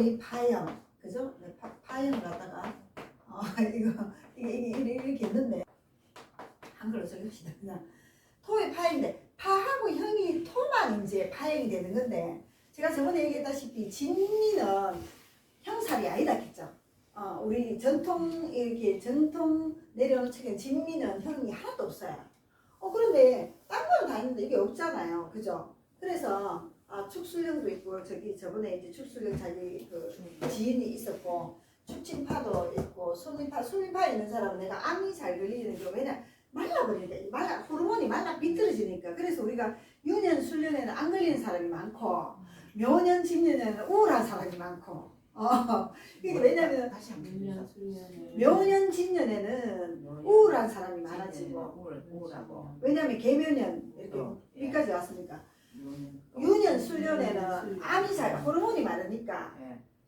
토의 파형, 그죠? 네, 파형을 갖다가 이게 이렇게 있는데 한글로 적읍시다. 그냥 토의 파형인데 파하고 형이 토만 이제 파형이 되는 건데 제가 저번에 얘기했다시피 진미는 형살이 아니다 했죠. 우리 전통 내려오는 책에 진미는 형이 하나도 없어요. 그런데 딴 거는 다 있는데 이게 없잖아요, 그죠? 그래서 축술령도 있고 저번에 이제 축술령 자기 그 지인이 있었고 축진파도 있고 수민파 있는 사람은 내가 암이 잘 걸리는 게 왜냐 말라버리니까 호르몬이 말라 비틀어지니까 그래서 우리가 유년 술년에는 안 걸리는 사람이 많고 묘년 진년에는 우울한 사람이 많고 이게 왜냐면 다시 한번 묘년 진년에는 우울한 사람이 많아지고 우울하고 왜냐면 개묘년 이렇게 여기까지 왔으니까 유년 술년에는 암이 잘 호르몬이 많으니까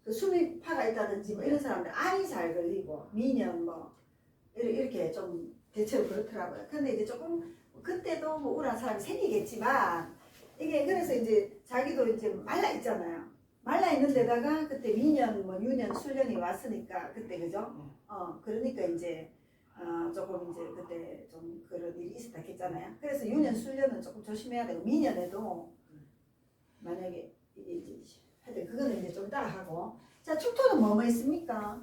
그 수미파가 있다든지 뭐 이런 사람들 암이 잘 걸리고 미년 뭐 이렇게 좀 대체로 그렇더라고요. 근데 이제 조금 그때도 뭐 우울한 사람이 생기겠지만 이게 그래서 이제 자기도 이제 말라 있잖아요. 말라 있는 데다가 그때 미년 뭐 유년 술년이 왔으니까 그때 그죠? 그러니까 이제 조금 이제 그때 좀 그런 일이 있었다 했잖아요. 그래서 유년 술년은 조금 조심해야 되고 미년에도 만약에 이게 이제 하여튼 그거는 이제 좀 따라 하고 자 축토는 뭐뭐 있습니까?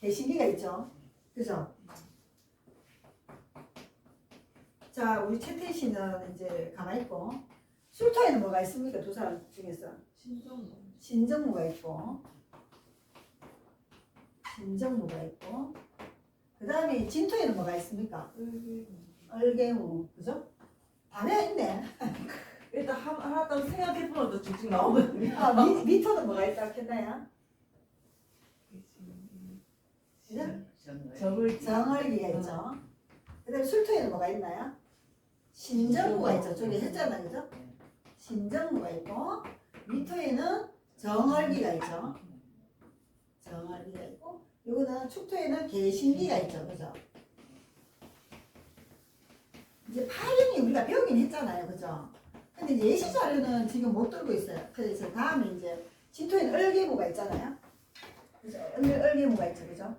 개신기가 있죠. 그죠? 자 우리 채태 씨는 이제 가만히 있고 술토에는 뭐가 있습니까? 두 사람 중에서 신정무가 있고 그 다음에 진토에는 뭐가 있습니까? 얼개무 그죠? 답이 있네. 일단 하나 더 생각해보면 또 쭉쭉 나오거든요. 미토는 뭐가 있다 했나요? 정월기가 있죠. 그 다음에 술토에는 뭐가 있나요? 신정무가 있죠. 저기 했잖아요. 그죠? 신정무가 있고 미토에는 정월기가 있죠. 정월기가 있고 요거는 축토에는 개신기가 있죠. 그죠? 이제 파령이 우리가 배우긴 했잖아요. 그죠? 근데 이제 예시 자료는 지금 못 들고 있어요. 그래서 다음에 이제 진토에는 얼개무가 있잖아요. 그죠? 얼개무가 있죠. 그죠?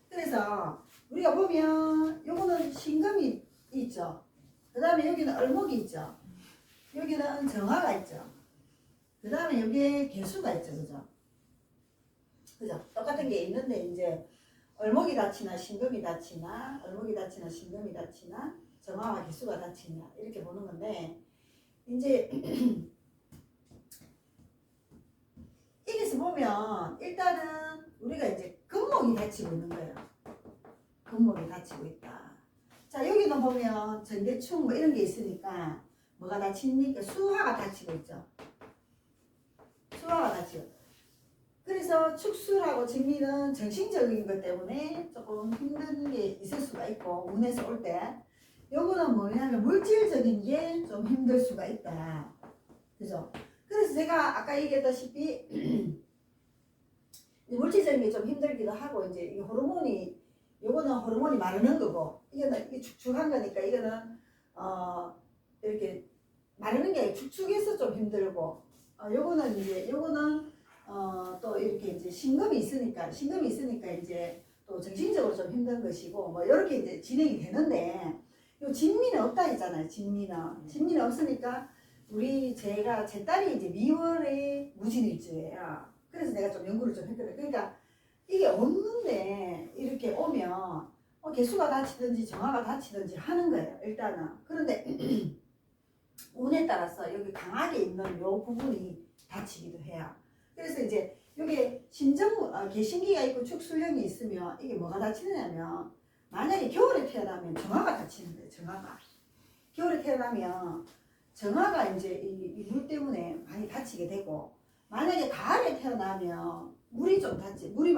그래서 우리가 보면 요거는 신금이 있죠. 그 다음에 여기는 얼목이 있죠. 여기는 정화가 있죠. 그 다음에 여기에 개수가 있죠. 그죠? 그죠? 똑같은 게 있는데 이제 얼목이 닫히나 신금이 닫히나 얼목이 닫히나 신금이 닫히나 정화와 개수가 닫히냐 이렇게 보는 건데 이제 여기서 보면 일단은 우리가 이제 금목이 닫히고 있는 거예요. 금목이 닫히고 있다. 자 여기는 보면 전개충 뭐 이런 게 있으니까 뭐가 닫힙니까? 수화가 닫히고 있죠. 수화가 닫히고. 그래서 축술하고 진미는 정신적인 것 때문에 조금 힘든 게 있을 수가 있고 운에서 올 때 요거는 뭐냐면 물질적인 게 좀 힘들 수가 있다. 그죠? 그래서 제가 아까 얘기했다시피 물질적인 게 좀 힘들기도 하고 이제 이 호르몬이 요거는 호르몬이 마르는 거고 이거는 이 축축한 거니까 이거는 이렇게 마르는 게 아니라 축축해서 좀 힘들고 요거는 이제 요거는 또 이렇게 이제 신금이 있으니까 이제 또 정신적으로 좀 힘든 것이고 뭐 이렇게 이제 진행이 되는데 요 진미는 없다 했잖아요. 진미는 없으니까 제 딸이 이제 미월에 무진일주예요. 그래서 내가 좀 연구를 좀 했거든. 그러니까 이게 없는데 이렇게 오면 개수가 닫히든지 정화가 닫히든지 하는 거예요. 일단은. 그런데 운에 따라서 여기 강하게 있는 요 부분이 닫히기도 해요. 그래서 이제 여기 개신기가 있고 축술령이 있으면 이게 뭐가 닫히느냐면 만약에 겨울에 태어나면 정화가 닫히는 거예요. 정화가. 겨울에 태어나면 정화가 이제 이 물 때문에 많이 닫히게 되고 만약에 가을에 태어나면 물이 좀 물이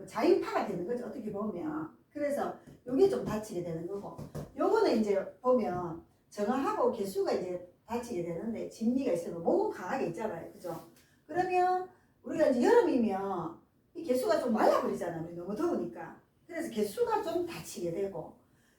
자유파가 되는 거죠. 어떻게 보면. 그래서 요게 좀 닫히게 되는 거고 요거는 이제 보면 정화하고 개수가 이제 닫히게 되는데 진미가 있으면 목은 강하게 있잖아요. 그죠? 그러면 우리가 이제 여름이면 이 개수가 좀 말라버리잖아요. 우리 너무 더우니까. 그래서 개수가 좀 닫히게 되고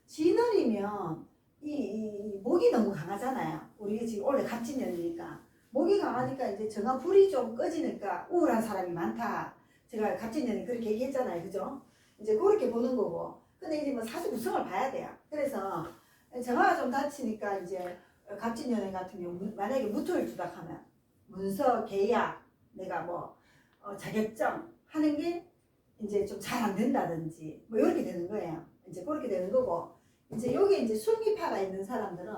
진월이면 이 목이 너무 강하잖아요. 우리 지금 원래 갑진년이니까 목이 강하니까 이제 정화 불이 좀 꺼지니까 우울한 사람이 많다. 제가 갑진년이 그렇게 얘기했잖아요. 그죠? 이제 그렇게 보는 거고. 근데 이제 뭐 사주 구성을 봐야 돼요. 그래서 정화가 좀 다치니까 이제 갑진년회 같은 경우 만약에 무토일 주닥하면 문서, 계약, 내가 뭐 자격증 하는 게 이제 좀 잘 안 된다든지 뭐 이렇게 되는 거예요. 이제 그렇게 되는 거고 이제 여기 이제 술미파가 있는 사람들은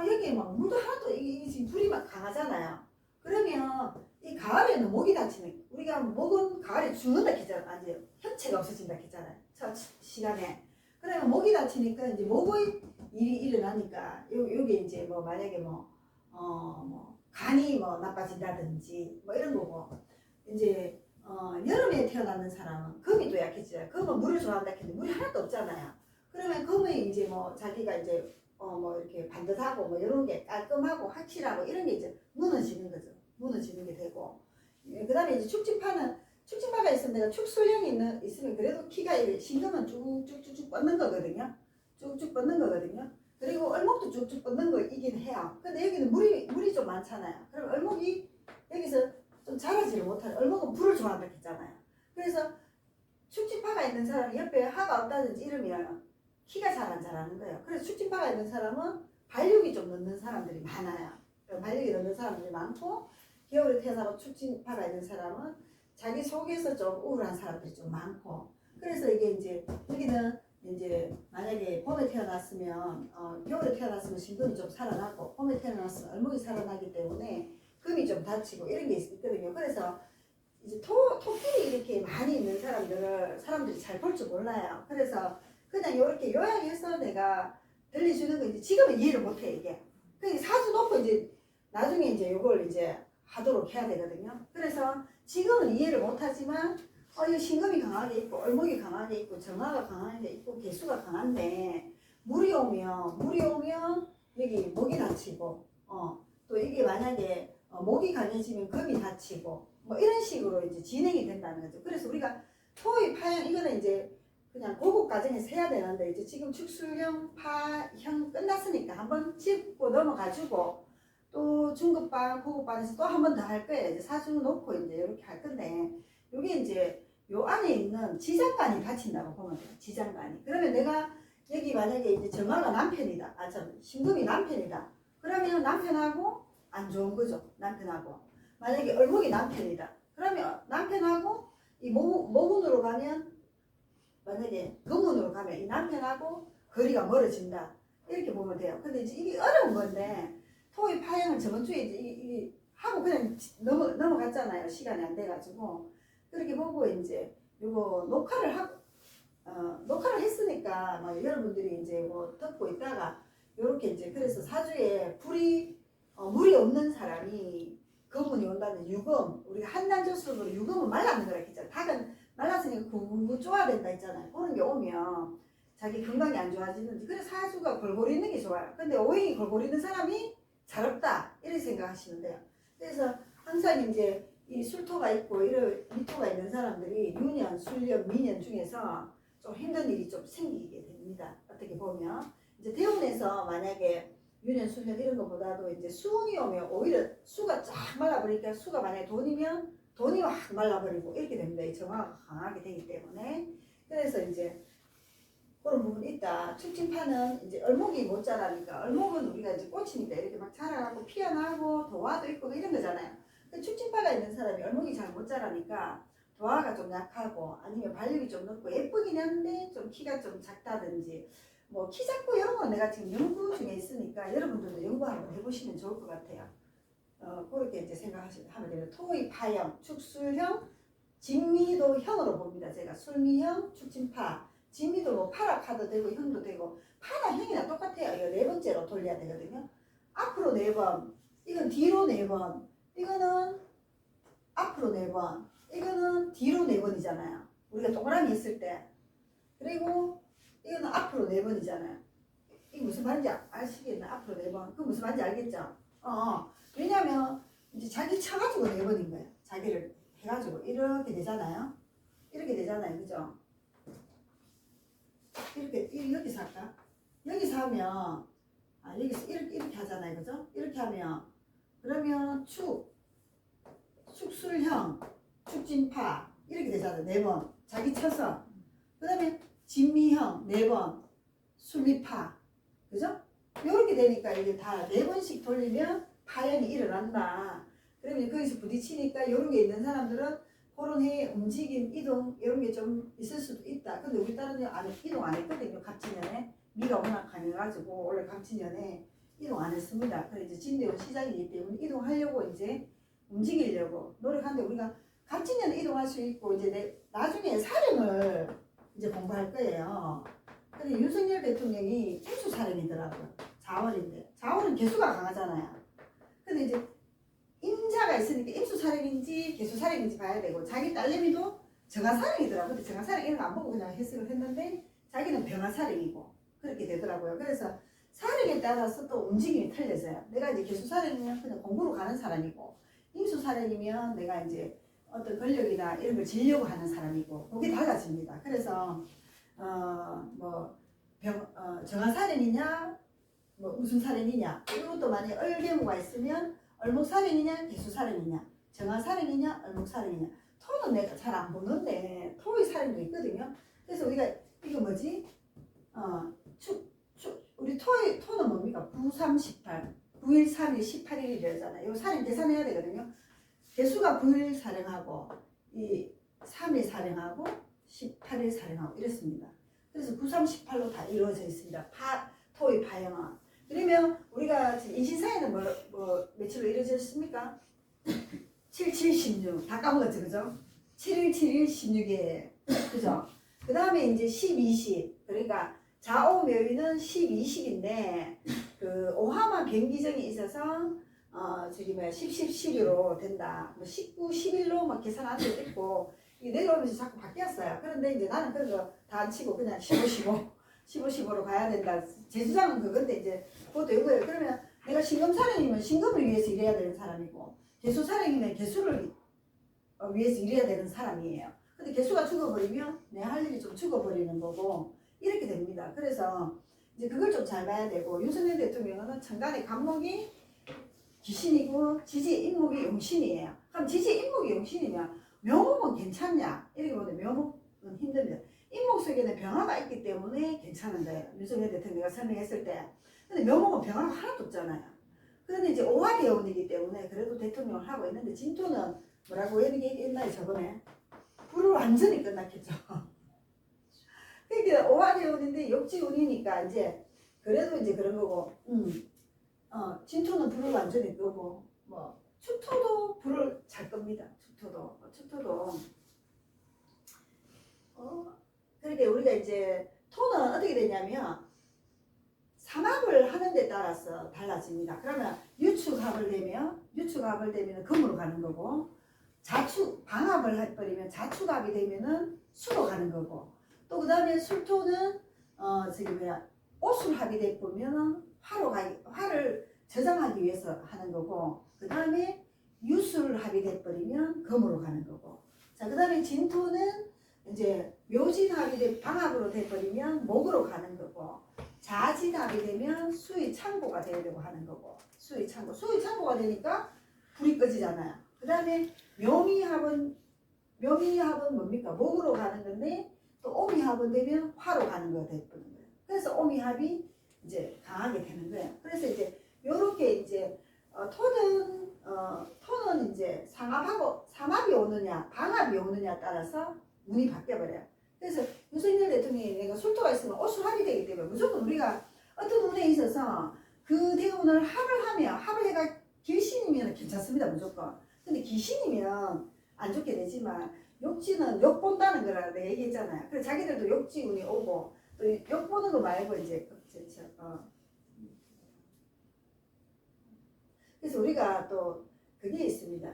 여기 막 물도 하나도 이 지금 불이 막 강하잖아요. 그러면 이 가을에는 목이 다치는 우리가 목은 가을에 죽는다 했잖아. 이제 혈체가 없어진다 했잖아요. 첫 시간에. 그러면 목이 다치니까 이제 목의 일이 일어나니까 여기 이제 뭐 만약에 뭐 간이 뭐 나빠진다든지 뭐 이런 거고 이제 여름에 태어나는 사람은 금이 또 약해지잖아요. 금은 물을 좋아한다 했는데 물이 하나도 없잖아요. 그러면 금이 이제 뭐 자기가 이제 뭐 이렇게 반듯하고 뭐 이런 게 깔끔하고 확실하고 이런 게 이제 무너지는 거죠. 무너지는 게 되고 그 다음에 이제 축진파가 있으면 내가 축술형이 있으면 그래도 키가 이렇게 신금은 쭉쭉쭉쭉 뻗는 거거든요. 쭉쭉 뻗는 거거든요. 그리고 얼목도 쭉쭉 뻗는 거이긴 해요. 근데 여기는 물이 좀 많잖아요. 그럼 얼목이 여기서 좀 자라지를 못하죠. 얼목은 불을 좋아한다 했잖아요. 그래서 축진파가 있는 사람이 옆에 하가 없다든지 이러면 키가 잘 안 자라는 거예요. 그래서 축진파가 있는 사람은 발육이 좀 늦는 사람들이 많아요. 발육이 늦는 사람들이 많고 겨울에 태어나고 축진파가 있는 사람은 자기 속에서 좀 우울한 사람들이 좀 많고 그래서 이게 이제 여기는 이제 만약에 봄에 태어났으면 겨울에 태어났으면 신금이 좀 살아나고 봄에 태어났으면 얼목이 살아나기 때문에 금이 좀 다치고 이런 게 있거든요. 그래서 이제 토끼이 이렇게 많이 있는 사람들이 잘 볼 줄 몰라요. 그래서 그냥 이렇게 요약해서 내가 들려주는 거 이제 지금은 이해를 못해 이게. 그러니까 사주 놓고 이제 나중에 이제 이걸 이제 하도록 해야 되거든요. 그래서 지금은 이해를 못하지만 이 신금이 강하게 있고 얼목이 강하게 있고 정화가 강하게 있고 개수가 강한데 물이 오면 여기 목이 다치고 또 이게 만약에 목이 강해지면 금이 다치고 뭐 이런 식으로 이제 진행이 된다는 거죠. 그래서 우리가 토의 파형 이거는 이제 그냥 고급 과정에서 해야 되는데 이제 지금 축술형 파형 끝났으니까 한번 짚고 넘어가지고 또 중급반 고급반에서 또 한 번 더 할 거예요. 이제 사주 놓고 이제 이렇게 할 건데 이게 이제 요 안에 있는 지장간이 다친다고 보면 돼요. 지장간이. 그러면 내가 여기 만약에 이제 정화가 남편이다. 신금이 남편이다. 그러면 남편하고 안 좋은 거죠. 남편하고. 만약에 얼목이 남편이다. 그러면 남편하고 이 모문으로 가면 만약에 금문으로 가면 이 남편하고 거리가 멀어진다. 이렇게 보면 돼요. 근데 이제 이게 어려운 건데 토의 파형을 저번 주에 이제 하고 그냥 넘어갔잖아요. 시간이 안 돼가지고. 그렇게 보고 이제 요거 녹화를 했으니까 뭐 여러분들이 이제 뭐 듣고 있다가 요렇게 이제 그래서 사주에 물이 없는 사람이 금운이 온다면 유금 우리가 한난조수로 유금은 말랐는 거라 했잖아요. 닭은 말랐으니까 구 쪼아야 된다 했잖아요. 그런 게 오면 자기 건강이 안 좋아지는지 그래서 사주가 골고루 있는 게 좋아요. 근데 오행이 골고루 있는 사람이 잘 없다 이렇게 생각하시면 돼요. 그래서 항상 이제 이 술토가 있고 이런 미토가 있는 사람들이 유년, 술년, 미년 중에서 좀 힘든 일이 좀 생기게 됩니다. 어떻게 보면 이제 대운에서 만약에 유년, 술년 이런 것보다도 이제 수운이 오면 오히려 수가 쫙 말라버리니까 수가 만약에 돈이 확 말라버리고 이렇게 됩니다. 이 정화가 강하게 되기 때문에 그래서 이제 그런 부분이 있다. 축진파는 이제 얼목이 못 자라니까 얼목은 우리가 이제 꽃이니까 이렇게 막 자라고 피어나고 도화도 있고 이런 거잖아요. 축진파가 있는 사람이 얼목이 잘 못 자라니까 도화가 좀 약하고 아니면 발육이 좀 늦고 예쁘긴 한데 좀 키가 좀 작다든지 뭐 키 작고 이런 건 내가 지금 연구 중에 있으니까 여러분들도 연구 한번 해보시면 좋을 것 같아요. 그렇게 이제 생각하시면 되면 토의 파형, 축술형, 진미도형으로 봅니다. 제가 술미형, 축진파, 진미도 뭐 파락화도 되고 형도 되고 파나 형이나 똑같아요. 이거 네 번째로 돌려야 되거든요. 앞으로 4번, 이건 뒤로 4번, 이거는 앞으로 4번, 이거는 뒤로 4번이잖아요. 우리가 동그라미 있을 때. 그리고 이거는 앞으로 4번이잖아요. 이게 무슨 말인지 아시겠나? 앞으로 4번. 그 무슨 말인지 알겠죠? 왜냐면 이제 자기 쳐가지고 4번인 거예요. 자기를 해가지고 이렇게 되잖아요. 이렇게 되잖아요. 그죠? 여기서 할까? 여기서 하면 여기서 이렇게 하잖아요. 그죠? 이렇게 하면 그러면 축술형, 축진파 이렇게 되잖아요. 4번. 자기 쳐서. 그 다음에 진미형 4번. 순미파. 그죠? 이렇게 되니까 이게 다 4번씩 돌리면 파형이 일어난다. 그러면 거기서 부딪히니까 이런 게 있는 사람들은 그런 해 움직임, 이동 이런 게 좀 있을 수도 있다. 근데 우리 딸은 이동 안 했거든요. 갑진년에. 미가 워낙 강해가지고 원래 갑진년에 이동 안 했습니다. 그래 이제 진대원 시작이기 때문에 이동하려고 이제 움직이려고 노력하는데 우리가 갑진년에 이동할 수 있고 이제 나중에 사령을 이제 공부할 거예요. 근데 윤석열 대통령이 임수사령이더라고요. 자월인데 자월은 개수가 강하잖아요. 근데 이제 임자가 있으니까 임수사령인지 개수사령인지 봐야 되고 자기 딸내미도 정화사령이더라고요. 근데 정화사령 이런 거 안 보고 그냥 해석을 했는데 자기는 병화사령이고 그렇게 되더라고요. 그래서 사령에 따라서 또 움직임이 틀려져요. 내가 이제 개수사령이면 그냥 공부로 가는 사람이고 임수사령이면 내가 이제 어떤 권력이나 이런 걸 지려고 하는 사람이고 그게 달라집니다. 그래서 정화사령이냐 뭐 무슨 사령이냐 이것도 만약에 얼개무가 있으면 얼목사령이냐 개수사령이냐 정화사령이냐 얼목사령이냐 토는 내가 잘 안 보는데 토의 사령도 있거든요. 그래서 우리가 이거 뭐지? 우리 토는 뭡니까? 9, 3, 18 9일, 3일, 18일이잖아요. 이 사령 계산해야 되거든요. 개수가 9일 사령하고 이 3일 사령하고 18일 사령하고 이렇습니다. 그래서 9, 3, 18로 다 이루어져 있습니다. 토의 파형은. 그러면 우리가 인신사회는 뭐 며칠로 이루어져 있습니까? 7, 7, 16. 다 까먹었죠, 그죠? 7일, 7일, 16일. 그죠? 그 다음에 이제 10, 20. 그러니까 좌오묘일은 10, 20인데 그 오하마 변기정이 있어서 10, 10, 11로 된다. 뭐 19, 11로 막 계산 안 되고 있고 이게 내려오면서 자꾸 바뀌었어요. 그런데 이제 나는 그런 거 다 안 치고 그냥 15, 15, 15, 15로 가야 된다. 제 주장은 그건데 이제 그것도 이거예요. 그러면 내가 신금사령이면 신금을 위해서 일해야 되는 사람이고 개수사령이면 개수를 위해서 일해야 되는 사람이에요. 근데 개수가 죽어버리면 내 할 일이 좀 죽어버리는 거고 이렇게 됩니다. 그래서 이제 그걸 좀 잘 봐야 되고 윤석열 대통령은 천간의 간목이 기신이고 지지 인목이 용신이에요. 그럼 지지 인목이 용신이면 묘목은 괜찮냐? 이렇게 보면 묘목은 힘듭니다. 인목 속에는 병화가 있기 때문에 괜찮은 거예요. 윤석열 대통령이 설명했을 때. 근데 묘목은 병화가 하나도 없잖아요. 그런데 이제 오화대원이기 때문에 그래도 대통령을 하고 있는데 진토는 뭐라고 얘기했나요 저번에? 불을 완전히 끝났겠죠. 그러니까 오화대원인데 역지운이니까 이제 그래도 이제 그런 거고 진토는 불을 완전히 끄고 뭐 축토도 불을 잘 겁니다. 축토도 그렇게 우리가 이제 토는 어떻게 되냐면 삼합을 하는 데 따라서 달라집니다. 그러면 유축합을 되면 금으로 가는 거고 방합을 해버리면 자축합이 되면은 수로 가는 거고 또 그 다음에 술토는 오술합이 돼 보면은 화를 저장하기 위해서 하는 거고 그 다음에 유술합이 돼 버리면 금으로 가는 거고 자 그 다음에 진토는 이제 묘진합이 방합으로 돼 버리면 목으로 가는 거고 자진합이 되면 수의 창고가 되려고 하는 거고 수의 창고가 되니까 불이 꺼지잖아요. 그 다음에 묘미합은 뭡니까? 목으로 가는 건데 또 오미합은 되면 화로 가는 거가 되는 거예요. 그래서 오미합이 이제 강하게 되는 거예요. 그래서 이제 요렇게 이제 토는 이제 삼합이 오느냐 방합이 오느냐 따라서 운이 바뀌어버려요. 그래서 윤석열 대통령이 내가 술토가 있으면 오술합이 되기 때문에 무조건 우리가 어떤 운에 있어서 그 대운을 합을 해가 길신이면 괜찮습니다. 무조건. 근데 기신이면 안 좋게 되지만 욕지는 욕 본다는 거라 내가 얘기했잖아요. 그래서 자기들도 욕지운이 오고 또 욕 보는 거 말고 이제 그래서 우리가 또 그게 있습니다.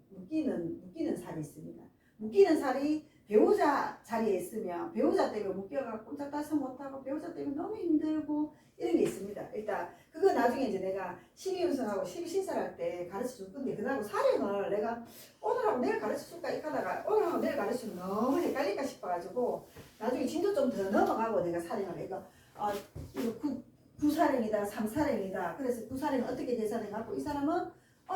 묶이는 살이 있습니다. 묶이는 살이 배우자 자리에 있으면 배우자 때문에 묶여가 꼼짝 따서 못하고 배우자 때문에 너무 힘들고 이런 게 있습니다. 일단 그거 나중에 이제 내가 12운성하고 12신사할 때 가르쳐 줄 건데 그다음에 사령을 내가 오늘하고 내일 가르쳐 줄까 이까다가 오늘하고 내일 가르치면 너무 헷갈릴까 싶어가지고 나중에 진도 좀 더 넘어가고 내가 사령을 이거 구사령이다 3사령이다 그래서 구사령은 어떻게 계산해갖고 이 사람은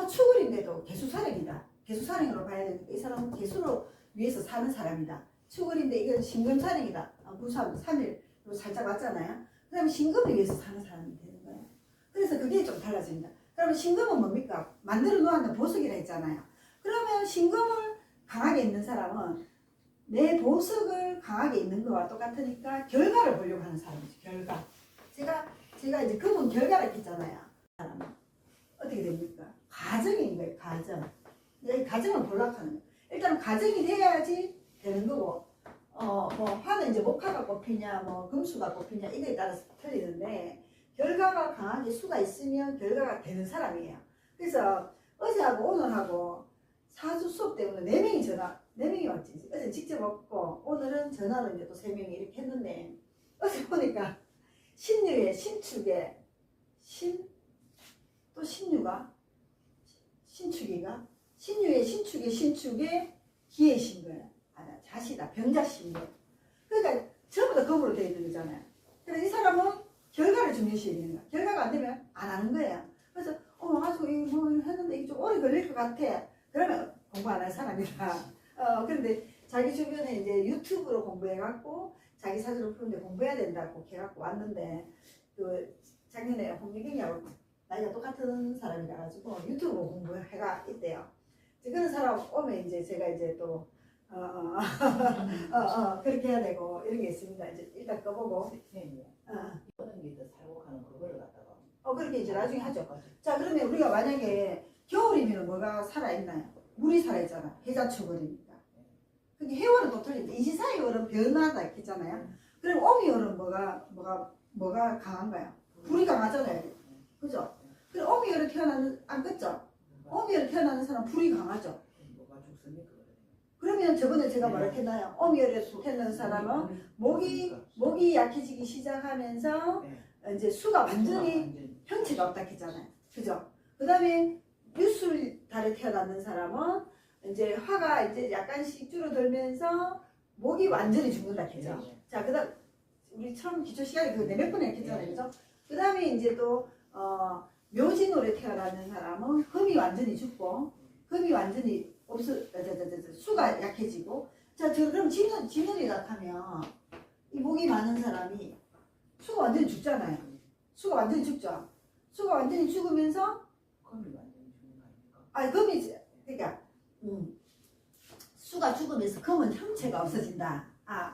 추월인데도 개수살인이다. 개수살인으로 봐야 되는데 이 사람은 개수로 위해서 사는 사람이다. 추월인데 이건 신금살인이다. 부산 3일로 살짝 왔잖아요. 그다음에 신금을 위해서 사는 사람이 되는 거예요. 그래서 그게 좀 달라집니다. 그러면 신금은 뭡니까? 만들어 놓았는 보석이라 했잖아요. 그러면 신금을 강하게 있는 사람은 내 보석을 강하게 있는 거와 똑같으니까 결과를 보려고 하는 사람이죠. 결과. 제가 이제 금은 결과를 했잖아요. 사람은 어떻게 됩니까? 가정인 거예요. 가정. 내 가정을 보려고 하는 거예요. 일단 가정이 돼야지 되는 거고, 뭐 화는 이제 목화가 꼽히냐, 뭐 금수가 꼽히냐 이거에 따라서 틀리는데 결과가 강하게 수가 있으면 결과가 되는 사람이에요. 그래서 어제하고 오늘하고 사주 수업 때문에 4명이 왔지. 어제 직접 왔고 오늘은 전화로 이제 또 3명이 이렇게 했는데 어제 보니까 신유에 신축에 또 신유가 신축이가 신유에 신축에 기해신 거예요. 자시다 병자신 거예요. 그러니까 전부 다 검으로 되어 있는 거잖아요. 그래서 이 사람은 결과를 중요시 있는 거야. 결과가 안 되면 안 하는 거예요. 그래서 아주 이거 뭐 했는데 이게 좀 오래 걸릴 것 같아. 그러면 공부 안 할 사람이다. 그런데 자기 주변에 이제 유튜브로 공부해갖고 자기 사주를 푸는데 공부해야 된다고 해갖고 왔는데 그 작년에 홍미경이하고 나이가 똑같은 사람이라 가지고 유튜브 공부해가 있대요. 이제 그런 사람 오면 이제 제가 이제 또 그렇게 해야 되고 이런 게 있습니다. 이제 일단 꺼보고 이거는 게 살고 가는 그거를 갖다가 그렇게 이제 나중에 하죠. 자 그러면 우리가 만약에 겨울이면 뭐가 살아있나요? 물이 살아있잖아. 해자축월이니까. 근데 해월은 또 틀린데 이시사이월은 변하다 했잖아요. 그럼 오미월은 뭐가 강한가요? 불이 강하잖아요. 그죠? 그럼 오미월에 태어나는 안 그죠? 오미월에 태어나는 사람 불이 강하죠. 뭐가 죽습니까? 그러면 저번에 제가 말했잖아요. 오미월에 태어난 사람은 목이 약해지기 시작하면서 이제 수가 완전히 형체가 없다 했잖아요. 그죠? 그 다음에 유술달에 태어나는 사람은 이제 화가 이제 약간씩 줄어들면서 목이 완전히 죽는다 했죠. 자, 그 다음 우리 처음 기초 시간에 그거 몇 번에 했잖아요. 그죠? 그 다음에 이제 또 묘진월에 태어나는 사람은 금이 완전히 죽고 금이 완전히 수가 약해지고 자, 그럼 진월이라 하면 이 목이 많은 사람이 수가 완전히 죽잖아요. 수가 완전히 죽죠. 수가 완전히 죽으면서 금이 완전히 죽는 거 아닙니까? 금이 그러니까 수가 죽으면서 금은 형체가 없어진다.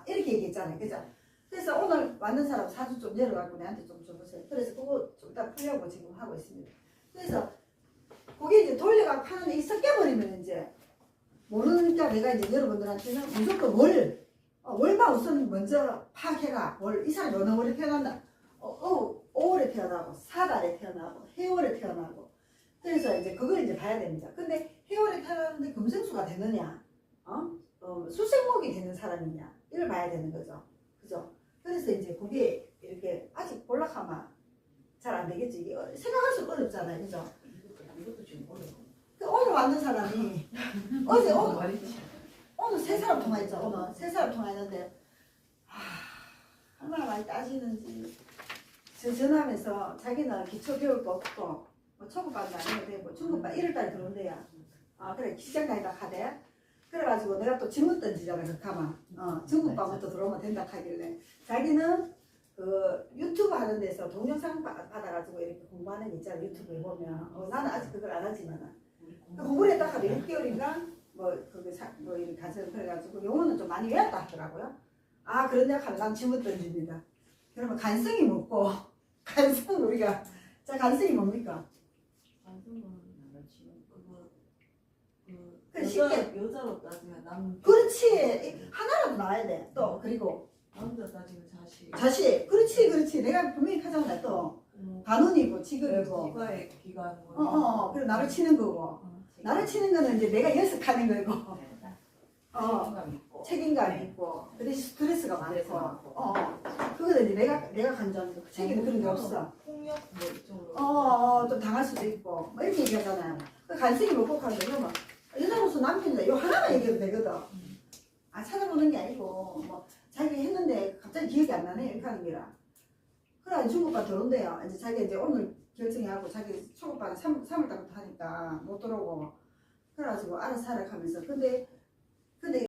이렇게 얘기했잖아요. 그죠? 그래서 오늘 왔는 사람 사주 좀 열어갖고 내한테 좀 줘보세요. 그래서 그거 좀 이따 풀려고 지금 하고 있습니다. 그래서 그게 이제 돌려갖고 하는데 이 섞여버리면 이제 모르니까 내가 이제 여러분들한테는 무조건 월만 우선 먼저 파악해라. 이 사람이 어느 월에 태어난다. 5월에 태어나고 4달에 태어나고 해월에 태어나고 그래서 이제 그걸 이제 봐야 됩니다. 근데 해월에 태어났는데 금생수가 되느냐, 수생목이 되는 사람이냐 이걸 봐야 되는 거죠. 그죠? 그래서 이제 그게 이렇게 아직 볼락하면 잘 안 되겠지. 이게 생각할수록 어렵잖아요. 그죠? 이것도 지금 오늘 왔는 사람이 어제 말이지. 오늘 세 사람 통화했죠. 오늘 세 사람 통화했는데 얼마나 많이 따지는지 전화하면서 자기는 기초 교육도 없고 뭐 초급반도 아니고 뭐 중급반 1월달에 들어온대야. 그래 시장 다니다 하대. 그래가지고 내가 또 질문 던지잖아. 그 가만 중급반부터 들어오면 된다 하길래 자기는 그 유튜브 하는 데서 동영상 받아가지고 이렇게 공부하는 게 있잖아. 유튜브에 보면 나는 아직 그걸 안 하지만 공부를 했다가 6개월인가 뭐 이렇게 가서 그래가지고 영어는 좀 많이 외웠다 하더라고요. 그런데 난 질문 던집니다. 그러면 간성이 뭐고 간성 우리가 자 간성이 뭡니까? 간성은 나를 치면 여자로 따지면 남. 그렇지 하나라도 나와야 돼. 또 그리고 남자 따지면 자식. 자식 그렇지 내가 분명히 하잖아. 또 간운이고 직업이고 기가의 기가 뭐. 그리고 나를 치는 거고 나를 치는 거는 이제 내가 연습하는 거고 책임감 있고. 책임감 있고 그 대신 스트레스가 많고 그거는 이제 내가 간주하는 거. 그 책에는 그런 게 없어. 폭력 뭐 이쪽으로. 좀 당할 수도 있고 뭐 이렇게 얘기하잖아요. 그 간성이 못 꼭하는데 그러면 여자로서 남편이다 이거 하나만 얘기해도 되거든. 찾아보는 게 아니고 뭐 자기가 했는데 갑자기 기억이 안 나네 이렇게 하는 게라. 그래 중국가 들어온대요. 이제 자기가 이제 오늘 결정해갖고 자기 초급반 3월달부터 하니까 못 들어오고 그래가지고 알아서 하라 하면서 근데